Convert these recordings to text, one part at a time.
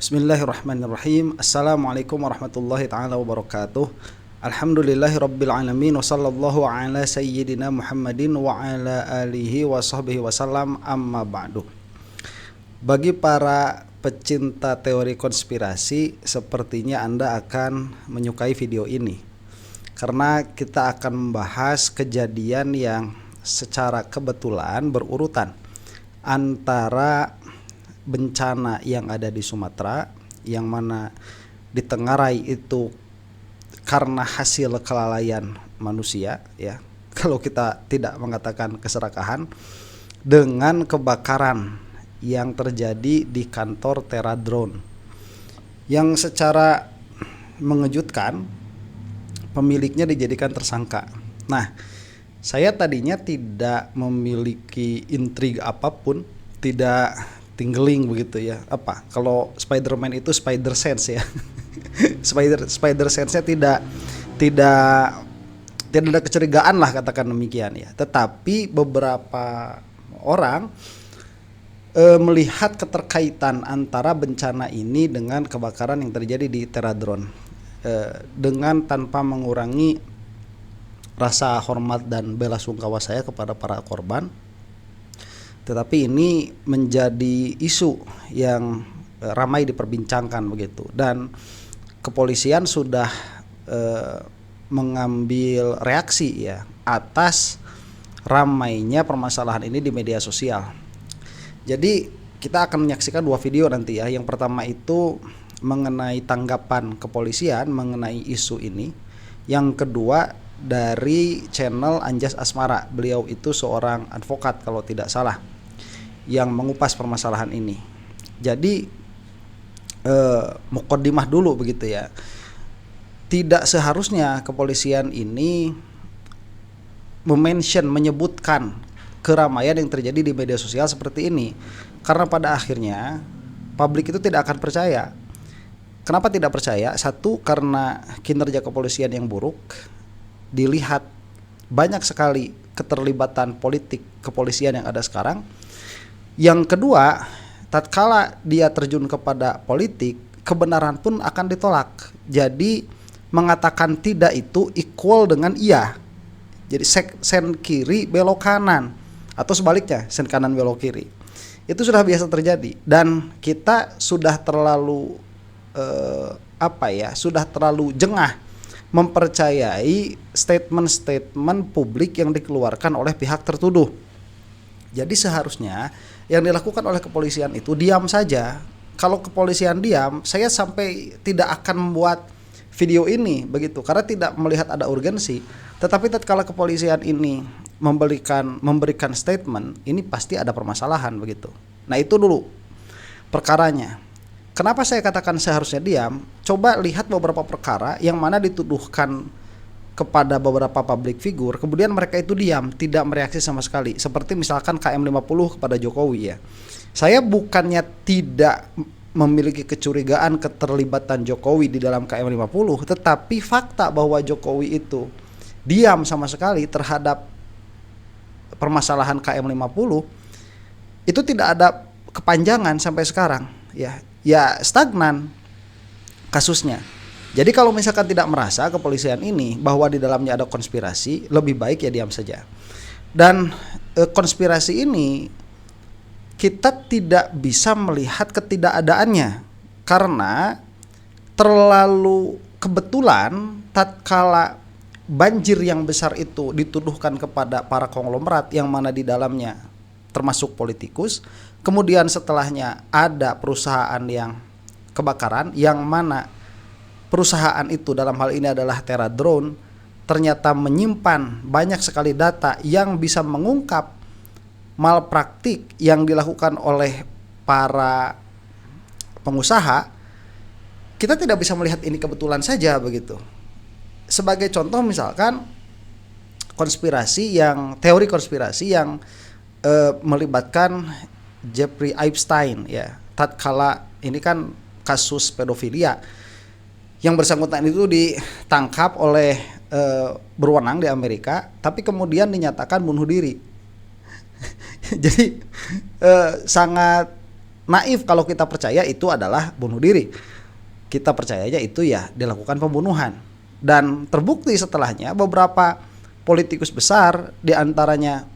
Bismillahirrahmanirrahim. Assalamualaikum warahmatullahi ta'ala wabarakatuh. Alhamdulillahi rabbil alamin. Wa sallallahu ala sayyidina Muhammadin wa ala alihi wa sahbihi wasallam, amma ba'du. Bagi para pecinta teori konspirasi, sepertinya Anda akan menyukai video ini, karena kita akan membahas kejadian yang secara kebetulan berurutan antara bencana yang ada di Sumatera, yang mana di Tenggarai itu karena hasil kelalaian manusia, ya, kalau kita tidak mengatakan keserakahan, dengan kebakaran yang terjadi di kantor Teradrone, yang secara mengejutkan pemiliknya dijadikan tersangka. Nah, saya tadinya tidak memiliki intrik apapun, tidak tinggeling begitu ya. Apa? Kalau Spider-Man itu spider sense ya. spider sense-nya tidak ada kecurigaan lah, katakan demikian ya. Tetapi beberapa orang melihat keterkaitan antara bencana ini dengan kebakaran yang terjadi di Teradrone, dengan tanpa mengurangi rasa hormat dan bela sungkawa saya kepada para korban. Tetapi ini menjadi isu yang ramai diperbincangkan begitu, dan kepolisian sudah mengambil reaksi ya atas ramainya permasalahan ini di media sosial. Jadi kita akan menyaksikan dua video nanti ya. Yang pertama itu mengenai tanggapan kepolisian mengenai isu ini. Yang kedua dari channel Anjas Asmara. Beliau itu seorang advokat kalau tidak salah, yang mengupas permasalahan ini. Jadi muqaddimah dulu begitu ya. Tidak seharusnya kepolisian ini menyebutkan keramaian yang terjadi di media sosial seperti ini, karena pada akhirnya publik itu tidak akan percaya. Kenapa tidak percaya? Satu, karena kinerja kepolisian yang buruk. Dilihat banyak sekali keterlibatan politik kepolisian yang ada sekarang. Yang kedua, tatkala dia terjun kepada politik, kebenaran pun akan ditolak. Jadi mengatakan tidak itu equal dengan iya. Jadi sen kiri belok kanan, atau sebaliknya sen kanan belok kiri. Itu sudah biasa terjadi, dan kita sudah terlalu sudah terlalu jengah mempercayai statement-statement publik yang dikeluarkan oleh pihak tertuduh. Jadi seharusnya yang dilakukan oleh kepolisian itu diam saja. Kalau kepolisian diam, saya sampai tidak akan membuat video ini begitu, karena tidak melihat ada urgensi. Tetapi tatkala kepolisian ini memberikan statement, ini pasti ada permasalahan begitu. Nah, itu dulu perkaranya. Kenapa saya katakan seharusnya diam? Coba lihat beberapa perkara yang mana dituduhkan kepada beberapa public figure, kemudian mereka itu diam, tidak mereaksi sama sekali. Seperti misalkan KM50 kepada Jokowi ya. Saya bukannya tidak memiliki kecurigaan keterlibatan Jokowi di dalam KM50, tetapi fakta bahwa Jokowi itu diam sama sekali terhadap permasalahan KM50 itu tidak ada kepanjangan sampai sekarang ya. Ya stagnan kasusnya. Jadi kalau misalkan tidak merasa kepolisian ini bahwa di dalamnya ada konspirasi, lebih baik ya diam saja. Dan konspirasi ini kita tidak bisa melihat ketidakadaannya, karena terlalu kebetulan tatkala banjir yang besar itu dituduhkan kepada para konglomerat yang mana di dalamnya termasuk politikus. Kemudian setelahnya ada perusahaan yang kebakaran, yang mana perusahaan itu dalam hal ini adalah Teradrone, ternyata menyimpan banyak sekali data yang bisa mengungkap malpraktik yang dilakukan oleh para pengusaha. Kita tidak bisa melihat ini kebetulan saja begitu. Sebagai contoh misalkan teori konspirasi yang melibatkan Jeffrey Epstein ya. Tatkala ini kan kasus pedofilia, yang bersangkutan itu ditangkap oleh berwenang di Amerika, tapi kemudian dinyatakan bunuh diri. Jadi sangat naif kalau kita percaya itu adalah bunuh diri. Kita percayanya itu ya dilakukan pembunuhan. Dan terbukti setelahnya beberapa politikus besar diantaranya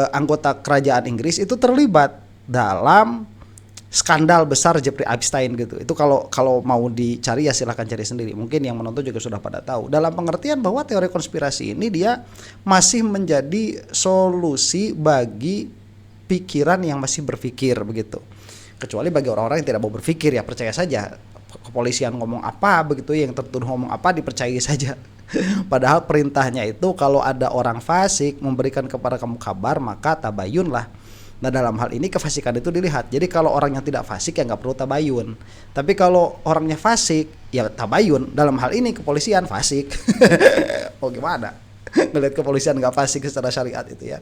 anggota kerajaan Inggris itu terlibat dalam skandal besar Jeffrey Epstein gitu. Itu kalau mau dicari ya silahkan cari sendiri. Mungkin yang menonton juga sudah pada tahu. Dalam pengertian bahwa teori konspirasi ini dia masih menjadi solusi bagi pikiran yang masih berpikir begitu. Kecuali bagi orang-orang yang tidak mau berpikir ya percaya saja. Kepolisian ngomong apa begitu, yang tertuduh ngomong apa dipercayai saja. Padahal perintahnya itu kalau ada orang fasik memberikan kepada kamu kabar maka tabayunlah. Nah dalam hal ini kefasikan itu dilihat. Jadi kalau orang yang tidak fasik ya nggak perlu tabayun. Tapi kalau orangnya fasik ya tabayun. Dalam hal ini kepolisian fasik. Oh gimana? Ngelihat kepolisian nggak fasik secara syariat itu ya.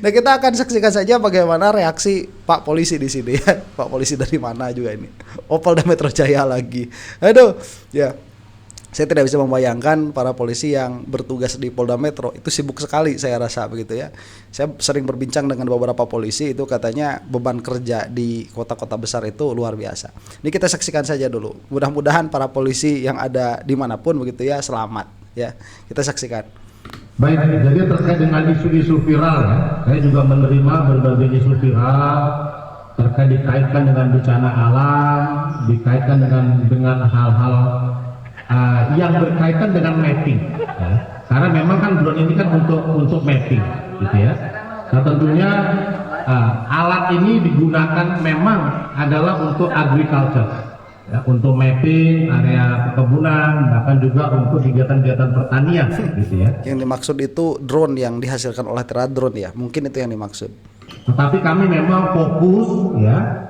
Nah kita akan saksikan saja bagaimana reaksi Pak Polisi di sini ya. Pak Polisi dari mana juga ini? Oh Polda Metro Jaya lagi. Aduh ya. Saya tidak bisa membayangkan para polisi yang bertugas di Polda Metro itu sibuk sekali saya rasa begitu ya. Saya sering berbincang dengan beberapa polisi itu katanya beban kerja di kota-kota besar itu luar biasa. Ini kita saksikan saja dulu. Mudah-mudahan para polisi yang ada dimanapun begitu ya selamat ya. Kita saksikan. Baik, jadi terkait dengan isu-isu viral ya, saya juga menerima berbagai isu viral terkait dikaitkan dengan bencana alam, dikaitkan dengan hal-hal yang berkaitan dengan mapping ya. Karena memang kan drone ini kan untuk mapping gitu ya. Nah tentunya alat ini digunakan memang adalah untuk agriculture ya, untuk mapping area perkebunan, bahkan juga untuk kegiatan-kegiatan pertanian gitu ya. Yang dimaksud itu drone yang dihasilkan oleh Teradrone ya, mungkin itu yang dimaksud. Tetapi kami memang fokus ya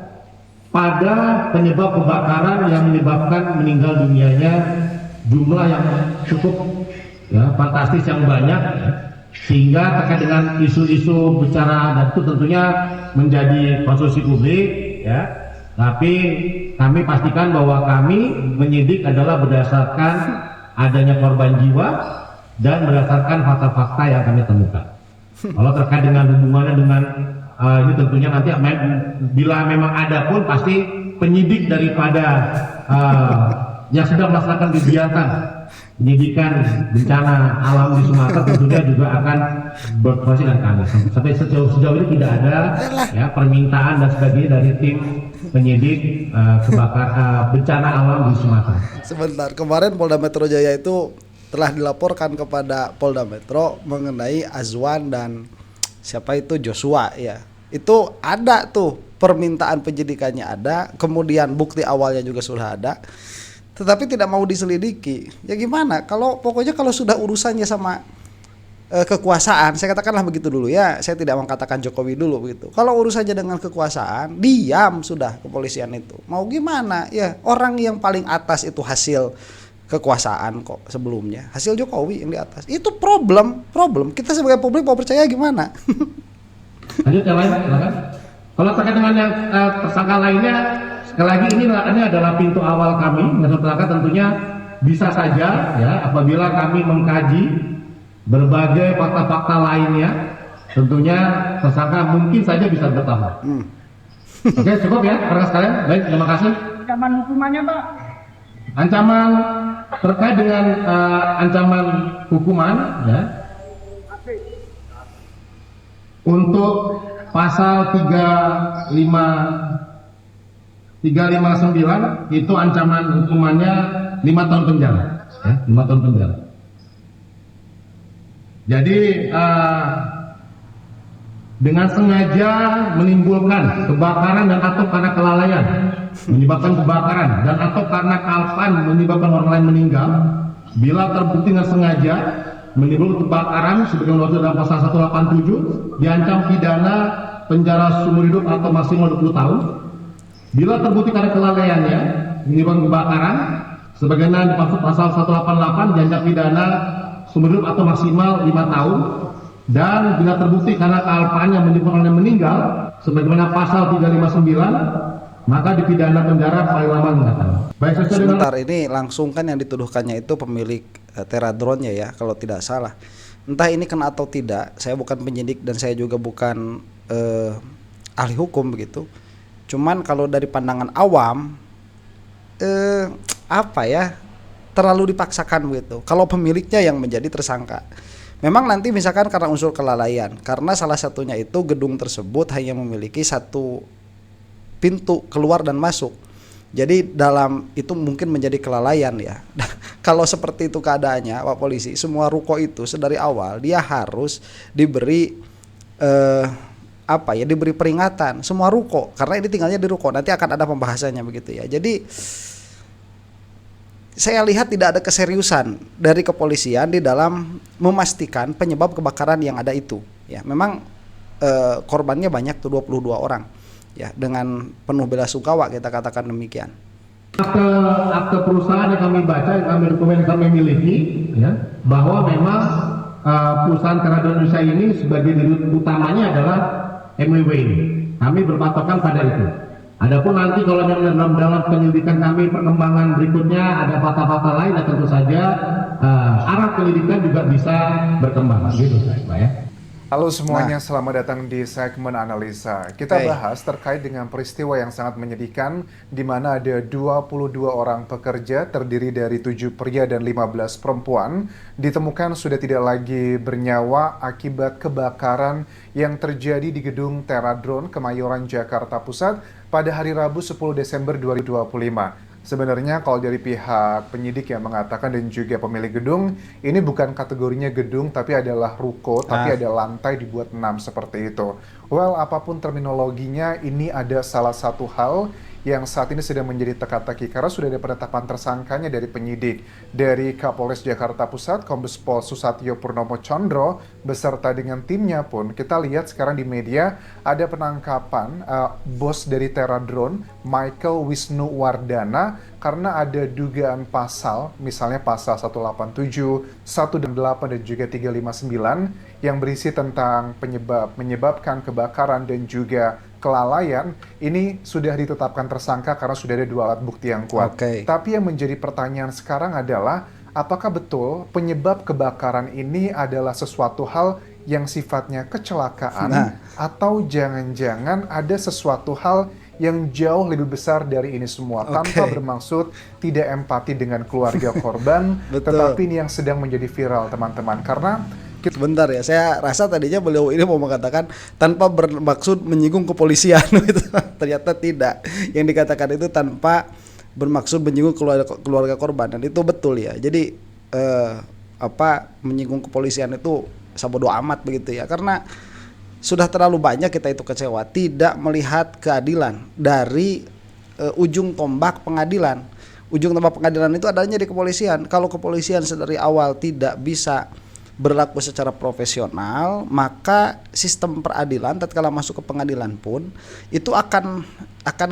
pada penyebab kebakaran yang menyebabkan meninggal dunianya jumlah yang cukup ya fantastis yang banyak ya. Sehingga terkait dengan isu-isu bicara dan itu tentunya menjadi konsumsi publik ya. Tapi kami pastikan bahwa kami menyidik adalah berdasarkan adanya korban jiwa dan berdasarkan fakta-fakta yang kami temukan. Kalau terkait dengan hubungannya dengan ini tentunya nanti bila memang ada pun pasti penyidik daripada yang sudah melaksanakan kegiatan penyidikan bencana alam di Sumatera tentunya juga akan berkoordinasi dengan kami. Sampai sejauh ini tidak ada ya permintaan dan sebagainya dari tim penyidik bencana alam di Sumatera. Sebentar, kemarin Polda Metro Jaya itu telah dilaporkan kepada Polda Metro mengenai Azwan dan siapa itu Joshua ya. Itu ada tuh permintaan penyidikannya ada, kemudian bukti awalnya juga sudah ada, tetapi tidak mau diselidiki. Ya gimana? Pokoknya kalau sudah urusannya sama kekuasaan, saya katakanlah begitu dulu ya. Saya tidak mengatakan Jokowi dulu begitu. Kalau urusannya dengan kekuasaan, diam sudah kepolisian itu. Mau gimana? Ya orang yang paling atas itu hasil kekuasaan kok sebelumnya. Hasil Jokowi yang di atas. Itu problem. Kita sebagai publik mau percaya gimana? Lanjut yang lain, silakan. Kalau terkait dengan yang tersangka lainnya, sekali lagi ini adalah pintu awal kami. Dan setelah tentunya bisa saja ya apabila kami mengkaji berbagai fakta-fakta lainnya, tentunya tersangka mungkin saja bisa bertambah. Oke, cukup ya, rekan sekalian. Baik, terima kasih. Ancaman hukumannya, Pak? Ancaman terkait dengan ancaman hukuman ya. Untuk pasal 359 itu ancaman hukumannya 5 tahun penjara ya, 5 tahun penjara. Jadi dengan sengaja menimbulkan kebakaran dan atau karena kelalaian menyebabkan kebakaran dan atau karena kalpan menyebabkan orang lain meninggal, bila terbukti dengan sengaja menimbulkan kebakaran sebagaimana dalam pasal 187 diancam pidana penjara seumur hidup atau maksimal 20 tahun. Bila terbukti karena kelalaiannya menyebabkan kebakaran sebagaimana dimaksud pasal 188 diancam pidana seumur hidup atau maksimal 5 tahun. Dan bila terbukti karena kealpaannya menyebabkan orang yang meninggal sebagaimana pasal 359 maka dipidana penjara paling lama 5 tahun. Baik, sebentar, ini langsung kan yang dituduhkannya itu pemilik Teradrone ya kalau tidak salah. Entah ini kena atau tidak, saya bukan penyidik dan saya juga bukan ahli hukum begitu. Cuman kalau dari pandangan awam, apa ya, terlalu dipaksakan begitu. Kalau pemiliknya yang menjadi tersangka, memang nanti misalkan karena unsur kelalaian, karena salah satunya itu gedung tersebut hanya memiliki satu pintu keluar dan masuk. Jadi dalam itu mungkin menjadi kelalaian ya. Kalau seperti itu keadaannya, Pak Polisi, semua ruko itu sedari awal dia harus diberi diberi peringatan semua ruko, karena ini tinggalnya di ruko, nanti akan ada pembahasannya begitu ya. Jadi saya lihat tidak ada keseriusan dari kepolisian di dalam memastikan penyebab kebakaran yang ada itu. Ya, memang korbannya banyak tuh 22 orang. Ya, dengan penuh belasungkawa kita katakan demikian. Akte perusahaan yang kami baca, dokumen yang kami miliki, ya, bahwa memang perusahaan Teradron Indonesia ini sebagai dirut utamanya adalah MWW ini. Kami berpatokan pada itu. Adapun nanti kalau dalam penyelidikan kami perkembangan berikutnya ada fakta-fakta lain, dan tentu saja arah penyelidikan juga bisa berkembang, gitu Pak ya. Halo semuanya, selamat datang di segmen analisa. Kita bahas terkait dengan peristiwa yang sangat menyedihkan di mana ada 22 orang pekerja terdiri dari 7 pria dan 15 perempuan ditemukan sudah tidak lagi bernyawa akibat kebakaran yang terjadi di gedung Teradron Kemayoran Jakarta Pusat pada hari Rabu 10 Desember 2025. Sebenarnya kalau dari pihak penyidik yang mengatakan dan juga pemilik gedung, ini bukan kategorinya gedung tapi adalah ruko, tapi ada lantai dibuat 6 seperti itu. Well, apapun terminologinya, ini ada salah satu hal yang saat ini sedang menjadi teka-teki karena sudah ada penetapan tersangkanya dari penyidik dari Kapolres Jakarta Pusat, Kombes Pol Susatyo Purnomo Condro beserta dengan timnya pun. Kita lihat sekarang di media ada penangkapan bos dari Teradron, Michael Wisnu Wardana, karena ada dugaan pasal, misalnya pasal 187, 168 dan juga 359 yang berisi tentang menyebabkan kebakaran dan juga kelalaian. Ini sudah ditetapkan tersangka karena sudah ada 2 alat bukti yang kuat. Tapi yang menjadi pertanyaan sekarang adalah apakah betul penyebab kebakaran ini adalah sesuatu hal yang sifatnya kecelakaan atau jangan-jangan ada sesuatu hal yang jauh lebih besar dari ini semua, tanpa bermaksud tidak empati dengan keluarga korban, tetapi ini yang sedang menjadi viral teman-teman. Karena sebentar ya, saya rasa tadinya beliau ini mau mengatakan tanpa bermaksud menyinggung kepolisian gitu. Ternyata tidak. Yang dikatakan itu tanpa bermaksud menyinggung keluarga korban, dan itu betul ya. Jadi menyinggung kepolisian itu sabodo amat begitu ya, karena sudah terlalu banyak kita itu kecewa tidak melihat keadilan dari ujung tombak pengadilan. Ujung tombak pengadilan itu adanya di kepolisian. Kalau kepolisian sedari awal tidak bisa berlaku secara profesional, maka sistem peradilan tatkala masuk ke pengadilan pun itu akan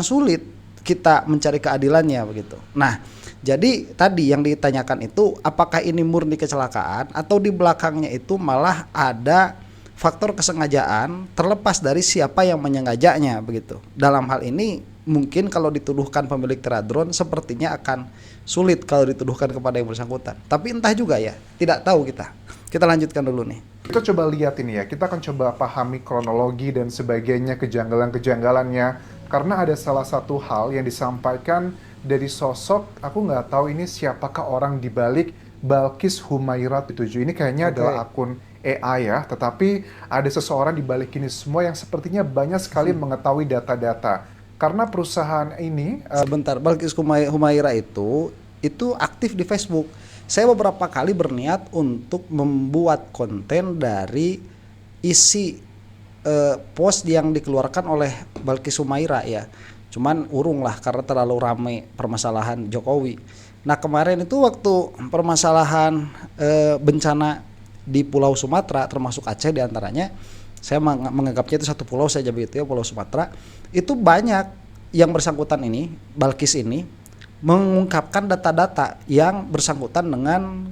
sulit kita mencari keadilannya begitu. Nah, jadi tadi yang ditanyakan itu apakah ini murni kecelakaan atau di belakangnya itu malah ada faktor kesengajaan terlepas dari siapa yang menyengajanya begitu. Dalam hal ini mungkin kalau dituduhkan pemilik Teradron sepertinya akan sulit kalau dituduhkan kepada yang bersangkutan. Tapi entah juga ya, tidak tahu kita. Kita lanjutkan dulu nih. Kita coba lihat ini ya, kita akan coba pahami kronologi dan sebagainya, kejanggalan-kejanggalannya. Karena ada salah satu hal yang disampaikan dari sosok, aku nggak tahu ini siapakah orang dibalik Balkis Humaira 77. Ini kayaknya adalah akun AI ya, tetapi ada seseorang di balik ini semua yang sepertinya banyak sekali mengetahui data-data. Karena perusahaan ini sebentar, Balkis Humaira itu aktif di Facebook. Saya beberapa kali berniat untuk membuat konten dari isi post yang dikeluarkan oleh Balkis Humaira ya. Cuman urung lah karena terlalu ramai permasalahan Jokowi. Nah, kemarin itu waktu permasalahan bencana di Pulau Sumatera termasuk Aceh diantaranya, saya menganggapnya itu satu pulau saja begitu ya, Pulau Sumatera, itu banyak yang bersangkutan ini, Balkis ini mengungkapkan data-data yang bersangkutan dengan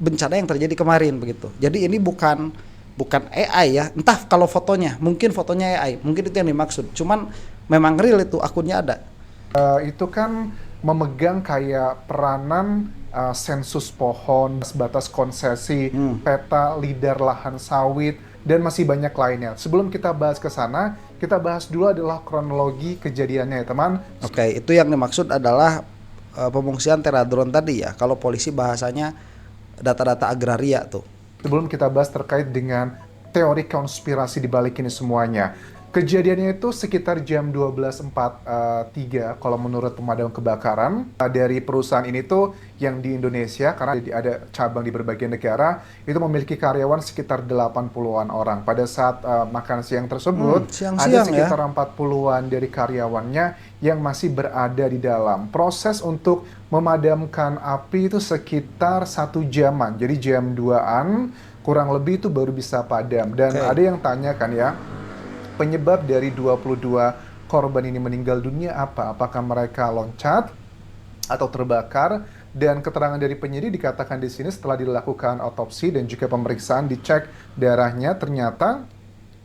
bencana yang terjadi kemarin begitu. Jadi ini bukan AI ya, entah kalau fotonya, mungkin fotonya AI, mungkin itu yang dimaksud. Cuman memang real itu akunnya ada. Itu kan memegang kayak peranan sensus pohon, batas konsesi, peta lidar lahan sawit, dan masih banyak lainnya. Sebelum kita bahas ke sana, kita bahas dulu adalah kronologi kejadiannya ya teman. Oke, itu yang dimaksud adalah pengungsian Teradron tadi ya. Kalau polisi bahasanya data-data agraria tuh. Sebelum kita bahas terkait dengan teori konspirasi di balik ini semuanya. Kejadiannya itu sekitar jam 12.43 kalau menurut pemadam kebakaran dari perusahaan ini tuh yang di Indonesia, karena ada cabang di berbagai negara, itu memiliki karyawan sekitar 80-an orang. Pada saat makan siang tersebut, ada sekitar 40-an dari karyawannya yang masih berada di dalam. Proses untuk memadamkan api itu sekitar 1 jaman, jadi jam 2-an kurang lebih itu baru bisa padam. Dan ada yang tanyakan ya, penyebab dari 22 korban ini meninggal dunia apa? Apakah mereka loncat atau terbakar? Dan keterangan dari penyidik dikatakan di sini setelah dilakukan otopsi dan juga pemeriksaan dicek darahnya, ternyata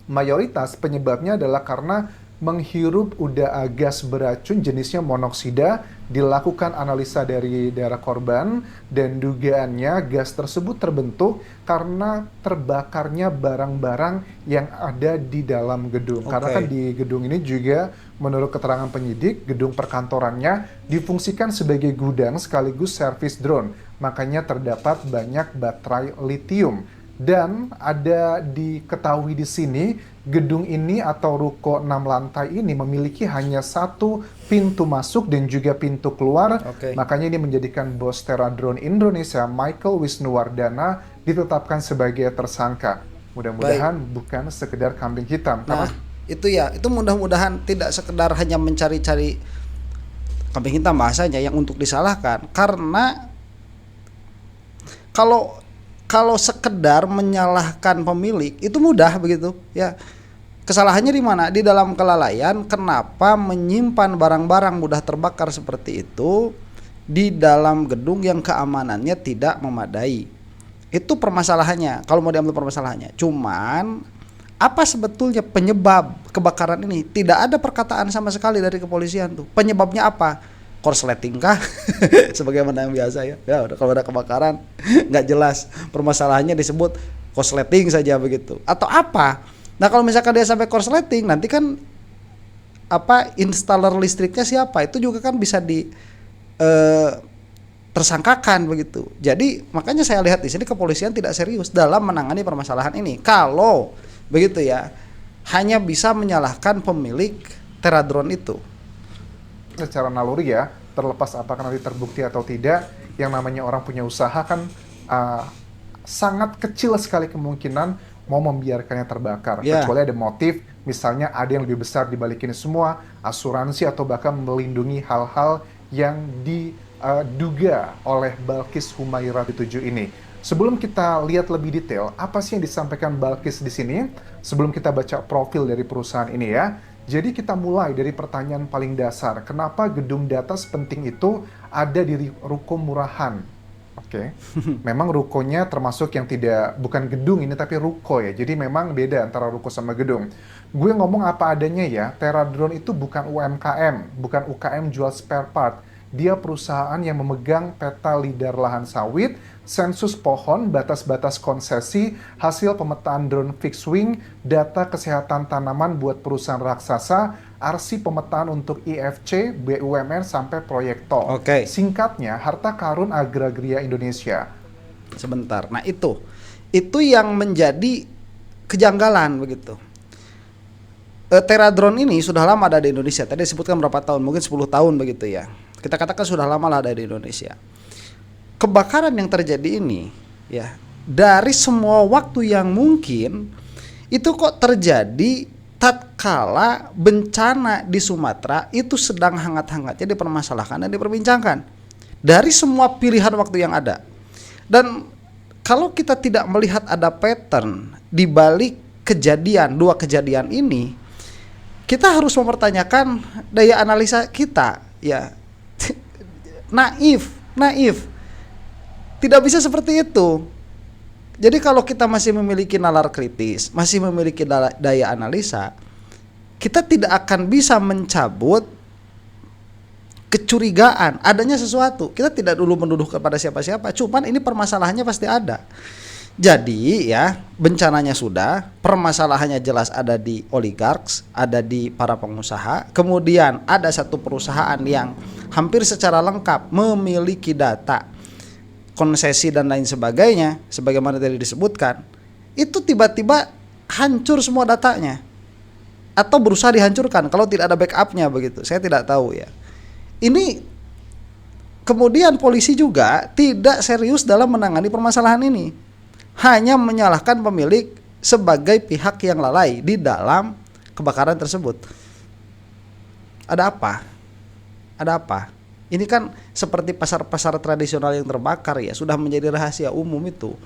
mayoritas penyebabnya adalah karena menghirup udara gas beracun jenisnya monoksida. Dilakukan analisa dari darah korban dan dugaannya gas tersebut terbentuk karena terbakarnya barang-barang yang ada di dalam gedung. Karena kan di gedung ini juga menurut keterangan penyidik, gedung perkantorannya difungsikan sebagai gudang sekaligus servis drone. Makanya terdapat banyak baterai litium. Dan ada diketahui di sini, gedung ini atau ruko 6 lantai ini memiliki hanya 1 pintu masuk dan juga pintu keluar. Makanya ini menjadikan bos Teradron Indonesia, Michael Wisnuwardana, ditetapkan sebagai tersangka. Mudah-mudahan bukan sekedar kambing hitam. Nah, itu ya, itu mudah-mudahan tidak sekedar hanya mencari-cari kambing hitam bahasanya yang untuk disalahkan. Karena kalau sekedar menyalahkan pemilik itu mudah begitu ya. Kesalahannya di mana? Di dalam kelalaian. Kenapa menyimpan barang-barang mudah terbakar seperti itu di dalam gedung yang keamanannya tidak memadai? Itu permasalahannya. Kalau mau diambil permasalahannya. Cuman apa sebetulnya penyebab kebakaran ini? Tidak ada perkataan sama sekali dari kepolisian tuh. Penyebabnya apa? Korsleting kah? Sebagaimana yang biasa ya. Ya udah, kalau ada kebakaran nggak jelas, permasalahannya disebut korsleting saja begitu. Atau apa? Nah, kalau misalkan dia sampai korsleting, nanti kan installer listriknya siapa? Itu juga kan bisa tersangkakan begitu. Jadi makanya saya lihat di sini kepolisian tidak serius dalam menangani permasalahan ini. Kalau begitu ya, hanya bisa menyalahkan pemilik Teradron itu. Secara naluri ya, terlepas apakah nanti terbukti atau tidak, yang namanya orang punya usaha kan sangat kecil sekali kemungkinan mau membiarkannya terbakar. Kecuali ada motif, misalnya ada yang lebih besar di balik ini semua, asuransi atau bahkan melindungi hal-hal yang diduga oleh Balkis Humaira 7 ini. Sebelum kita lihat lebih detail, apa sih yang disampaikan Balkis di sini? Sebelum kita baca profil dari perusahaan ini ya. Jadi kita mulai dari pertanyaan paling dasar. Kenapa gedung data sepenting itu ada di ruko murahan? Memang rukonya termasuk yang bukan gedung ini tapi ruko ya. Jadi memang beda antara ruko sama gedung. Gue ngomong apa adanya ya. Teradron itu bukan UMKM, bukan UKM jual spare part. Dia perusahaan yang memegang peta lidar lahan sawit, sensus pohon, batas-batas konsesi, hasil pemetaan drone fixed wing, data kesehatan tanaman buat perusahaan raksasa, arsip pemetaan untuk IFC, BUMN, sampai proyek tol. Singkatnya, harta karun agraria Indonesia. Sebentar, nah itu yang menjadi kejanggalan begitu. Teradron ini sudah lama ada di Indonesia. Tadi disebutkan berapa tahun, mungkin 10 tahun begitu ya. Kita katakan sudah lama lah ada di Indonesia. Kebakaran yang terjadi ini ya, dari semua waktu yang mungkin itu kok terjadi tatkala bencana di Sumatera itu sedang hangat-hangatnya dipermasalahkan dan diperbincangkan. Dari semua pilihan waktu yang ada. Dan kalau kita tidak melihat ada pattern di balik dua kejadian ini, kita harus mempertanyakan daya analisa kita ya. Naif. Tidak bisa seperti itu. Jadi kalau kita masih memiliki nalar kritis, masih memiliki daya analisa, kita tidak akan bisa mencabut kecurigaan adanya sesuatu. Kita tidak dulu menuduh kepada siapa-siapa, cuman ini permasalahannya pasti ada. Jadi ya bencananya sudah, permasalahannya jelas ada di oligarks, ada di para pengusaha. Kemudian ada satu perusahaan yang hampir secara lengkap memiliki data konsesi dan lain sebagainya, sebagaimana tadi disebutkan. Itu tiba-tiba hancur semua datanya, atau berusaha dihancurkan kalau tidak ada backupnya begitu. Saya tidak tahu ya. Ini kemudian polisi juga tidak serius dalam menangani permasalahan ini. Hanya menyalahkan pemilik sebagai pihak yang lalai di dalam kebakaran tersebut. Ada apa? Ada apa? Ini kan seperti pasar-pasar tradisional yang terbakar ya, sudah menjadi rahasia umum itu.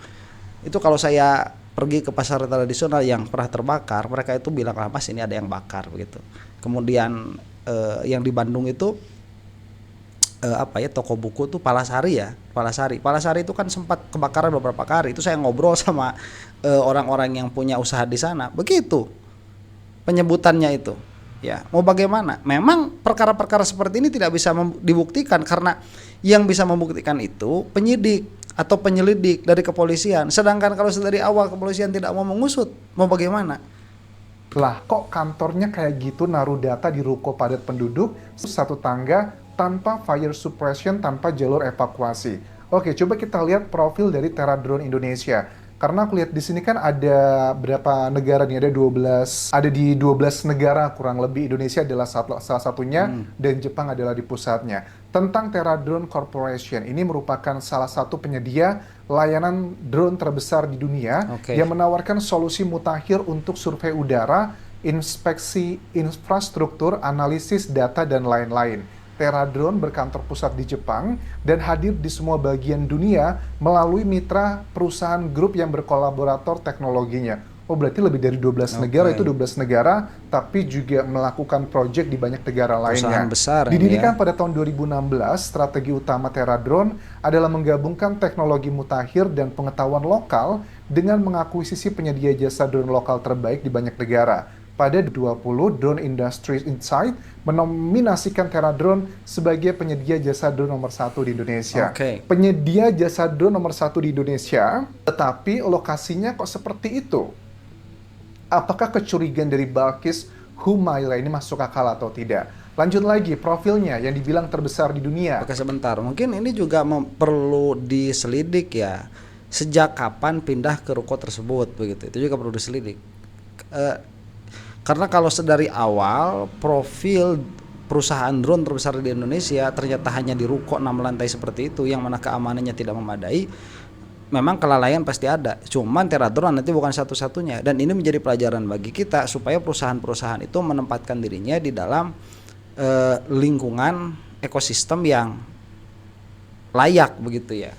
Itu kalau saya pergi ke pasar tradisional yang pernah terbakar, mereka itu bilang, "Ah, Mas, ini ada yang bakar," begitu. Kemudian yang di Bandung itu toko buku tuh Palasari ya, Palasari itu kan sempat kebakaran beberapa kali. Itu saya ngobrol sama orang-orang yang punya usaha di sana. Begitu penyebutannya itu. Ya, mau bagaimana? Memang perkara-perkara seperti ini tidak bisa dibuktikan karena yang bisa membuktikan itu penyidik atau penyelidik dari kepolisian. Sedangkan kalau dari awal kepolisian tidak mau mengusut, mau bagaimana? Lah, kok kantornya kayak gitu naruh data di ruko padat penduduk satu tangga tanpa fire suppression, tanpa jalur evakuasi. Oke, coba kita lihat profil dari Terradrone Indonesia. Karena aku lihat di sini kan ada berapa negara nih, ada di 12 negara kurang lebih. Indonesia adalah salah satunya dan Jepang adalah di pusatnya. Tentang Terradrone Corporation, ini merupakan salah satu penyedia layanan drone terbesar di dunia yang menawarkan solusi mutakhir untuk survei udara, inspeksi infrastruktur, analisis data, dan lain-lain. Terradrone berkantor pusat di Jepang dan hadir di semua bagian dunia melalui mitra perusahaan grup yang berkolaborator teknologinya. Oh, berarti lebih dari 12 negara, itu 12 negara, tapi juga melakukan proyek di banyak negara lainnya. Besar, didirikan ya. pada tahun 2016, strategi utama Terradrone adalah menggabungkan teknologi mutakhir dan pengetahuan lokal dengan mengakuisisi penyedia jasa drone lokal terbaik di banyak negara. Pada 20, Drone Industry Insight menominasikan Terradrone sebagai penyedia jasa drone nomor 1 di Indonesia. Penyedia jasa drone nomor 1 di Indonesia, tetapi lokasinya kok seperti itu? Apakah kecurigaan dari Balkis Humaira ini masuk akal atau tidak? Lanjut lagi, profilnya yang dibilang terbesar di dunia. Oke, sebentar. Mungkin ini juga perlu diselidik ya. Sejak kapan pindah ke ruko tersebut begitu? Itu juga perlu diselidik. Karena kalau sedari awal profil perusahaan drone terbesar di Indonesia ternyata hanya di ruko 6 lantai seperti itu, yang mana keamanannya tidak memadai, memang kelalaian pasti ada. Cuman Terradrone nanti bukan satu-satunya, dan ini menjadi pelajaran bagi kita supaya perusahaan-perusahaan itu menempatkan dirinya di dalam lingkungan ekosistem yang layak begitu ya.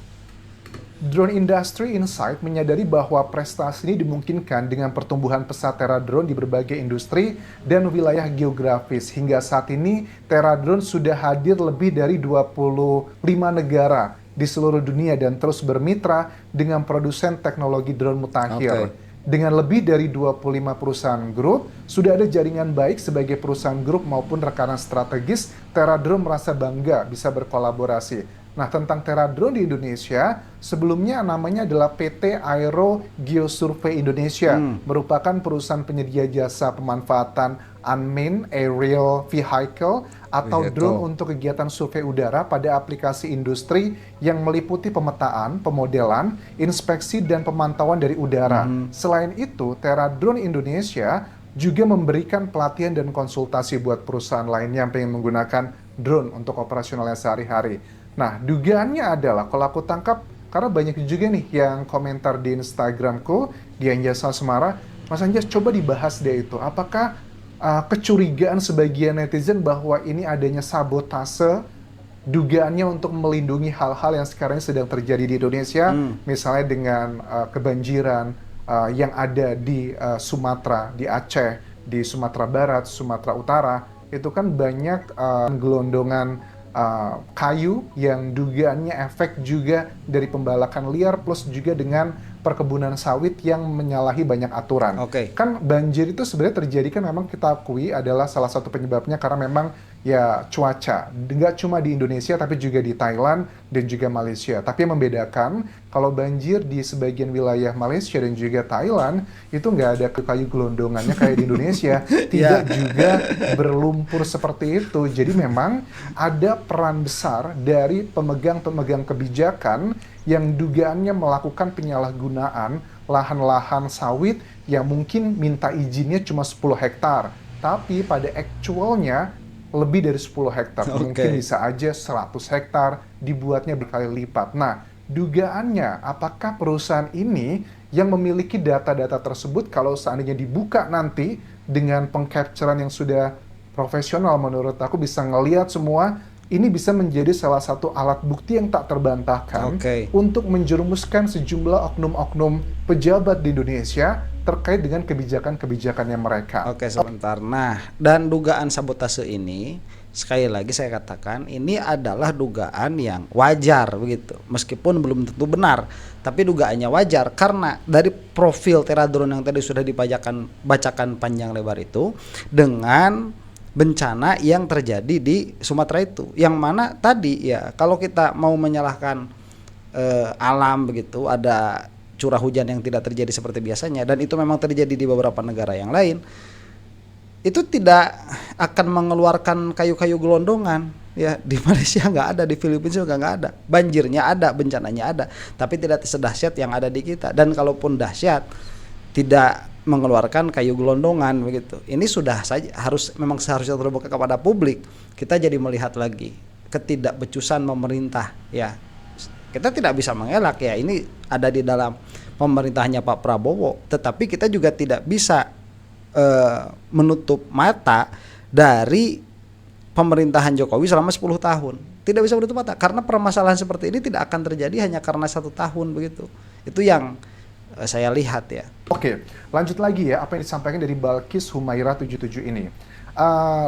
Drone Industry Insight menyadari bahwa prestasi ini dimungkinkan dengan pertumbuhan pesat Terradrone di berbagai industri dan wilayah geografis. Hingga saat ini, Terradrone sudah hadir lebih dari 25 negara di seluruh dunia dan terus bermitra dengan produsen teknologi drone mutakhir. Dengan lebih dari 25 perusahaan grup, sudah ada jaringan baik sebagai perusahaan grup maupun rekanan strategis. Terradrone merasa bangga bisa berkolaborasi. Nah, tentang Terradrone di Indonesia, sebelumnya namanya adalah PT Aero Geosurvey Indonesia, merupakan perusahaan penyedia jasa pemanfaatan unmanned aerial vehicle atau drone untuk kegiatan survei udara pada aplikasi industri yang meliputi pemetaan, pemodelan, inspeksi, dan pemantauan dari udara. Selain itu, Terradrone Indonesia juga memberikan pelatihan dan konsultasi buat perusahaan lainnya yang pengen menggunakan drone untuk operasionalnya sehari-hari. Nah, dugaannya adalah, kalau aku tangkap, karena banyak juga nih yang komentar di Instagramku, di Anjasa Semara, Mas Anjas, coba dibahas deh itu. Apakah kecurigaan sebagian netizen bahwa ini adanya sabotase, dugaannya untuk melindungi hal-hal yang sekarang sedang terjadi di Indonesia, misalnya dengan kebanjiran yang ada di Sumatera, di Aceh, di Sumatera Barat, Sumatera Utara, itu kan banyak gelondongan kayu yang dugaannya efek juga dari pembalakan liar plus juga dengan perkebunan sawit yang menyalahi banyak aturan. Kan banjir itu sebenarnya terjadi kan memang kita akui adalah salah satu penyebabnya karena memang ya cuaca. Nggak cuma di Indonesia tapi juga di Thailand dan juga Malaysia. Tapi yang membedakan kalau banjir di sebagian wilayah Malaysia dan juga Thailand itu nggak ada kayu gelondongannya kayak di Indonesia. Tidak juga berlumpur seperti itu. Jadi memang ada peran besar dari pemegang-pemegang kebijakan yang dugaannya melakukan penyalahgunaan lahan-lahan sawit yang mungkin minta izinnya cuma 10 hektar. Tapi pada actualnya lebih dari 10 hektar, mungkin bisa aja 100 hektar, dibuatnya berkali lipat. Nah, dugaannya apakah perusahaan ini yang memiliki data-data tersebut kalau seandainya dibuka nanti dengan pengcapturean yang sudah profesional, menurut aku bisa ngelihat semua, ini bisa menjadi salah satu alat bukti yang tak terbantahkan untuk menjerumuskan sejumlah oknum-oknum pejabat di Indonesia terkait dengan kebijakan-kebijakannya mereka. Oke, sebentar. Nah, dan dugaan sabotase ini, sekali lagi saya katakan, ini adalah dugaan yang wajar begitu. Meskipun belum tentu benar, tapi dugaannya wajar karena dari profil Teradron yang tadi sudah bacakan panjang lebar itu dengan bencana yang terjadi di Sumatera itu. Yang mana tadi ya, kalau kita mau menyalahkan alam begitu, ada curah hujan yang tidak terjadi seperti biasanya dan itu memang terjadi di beberapa negara yang lain, itu tidak akan mengeluarkan kayu-kayu gelondongan ya. Di Malaysia nggak ada, di Filipina juga nggak ada, banjirnya ada, bencananya ada, tapi tidak sedahsyat yang ada di kita. Dan kalaupun dahsyat tidak mengeluarkan kayu gelondongan begitu. Ini sudah saja memang seharusnya terbuka kepada publik. Kita jadi melihat lagi ketidakbecusan pemerintah ya. Kita tidak bisa mengelak ya, ini ada di dalam pemerintahnya Pak Prabowo, tetapi kita juga tidak bisa menutup mata dari pemerintahan Jokowi selama 10 tahun. Tidak bisa menutup mata karena permasalahan seperti ini tidak akan terjadi hanya karena 1 tahun begitu. Itu yang saya lihat ya. Oke, lanjut lagi ya apa yang disampaikan dari Balkis Humaira 77 ini.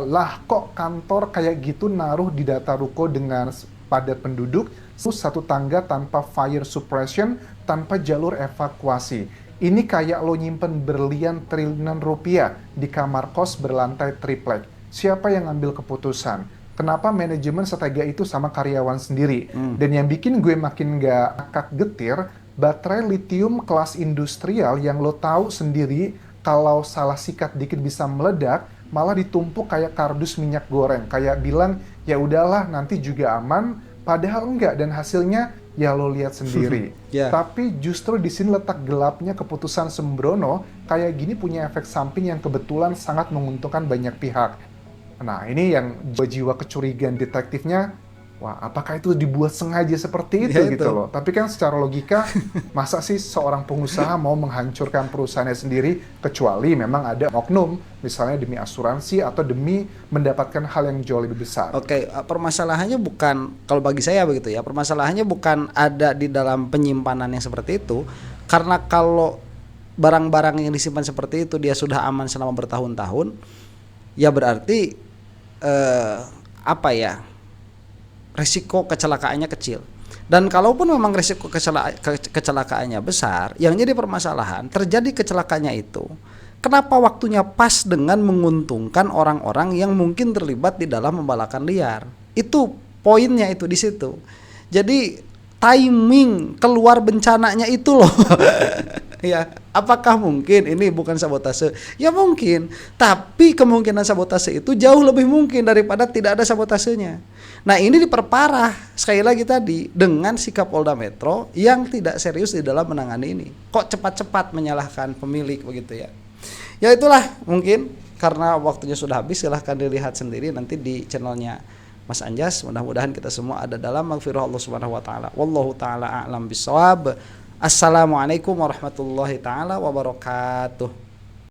Lah kok kantor kayak gitu naruh di data ruko dengan padat penduduk, satu tangga tanpa fire suppression, tanpa jalur evakuasi. Ini kayak lo nyimpen berlian triliunan rupiah di kamar kos berlantai triplek. Siapa yang ngambil keputusan? Kenapa manajemen setega itu sama karyawan sendiri? Dan yang bikin gue makin gak akak getir, baterai litium kelas industrial yang lo tahu sendiri kalau salah sikat dikit bisa meledak, malah ditumpuk kayak kardus minyak goreng. Kayak bilang, ya udahlah nanti juga aman, padahal enggak, dan hasilnya ya lo lihat sendiri. Tapi justru di sini letak gelapnya keputusan sembrono, kayak gini punya efek samping yang kebetulan sangat menguntungkan banyak pihak. Nah, ini yang jiwa kecurigaan detektifnya, wah, apakah itu dibuat sengaja seperti itu gitu loh. Tapi kan secara logika, masa sih seorang pengusaha mau menghancurkan perusahaannya sendiri, kecuali memang ada oknum, misalnya demi asuransi atau demi mendapatkan hal yang jauh lebih besar. Oke, permasalahannya bukan, kalau bagi saya begitu ya, permasalahannya bukan ada di dalam penyimpanan yang seperti itu, karena kalau barang-barang yang disimpan seperti itu dia sudah aman selama bertahun-tahun, ya berarti risiko kecelakaannya kecil. Dan kalaupun memang risiko kecelakaannya besar, yang jadi permasalahan terjadi kecelakaannya itu, kenapa waktunya pas dengan menguntungkan orang-orang yang mungkin terlibat di dalam pembalakan liar? Itu poinnya, itu di situ. Jadi timing keluar bencananya itu loh. Ya, apakah mungkin ini bukan sabotase? Ya mungkin, tapi kemungkinan sabotase itu jauh lebih mungkin daripada tidak ada sabotasenya. Nah, ini diperparah sekali lagi tadi dengan sikap Polda Metro yang tidak serius di dalam menangani ini. Kok cepat-cepat menyalahkan pemilik begitu ya? Ya itulah, mungkin karena waktunya sudah habis, silahkan dilihat sendiri nanti di channelnya Mas Anjas. Mudah-mudahan kita semua ada dalam maghfirah Allah Subhanahu wa taala. Wallahu taala a'lam bissawab. Assalamualaikum warahmatullahi taala wabarakatuh.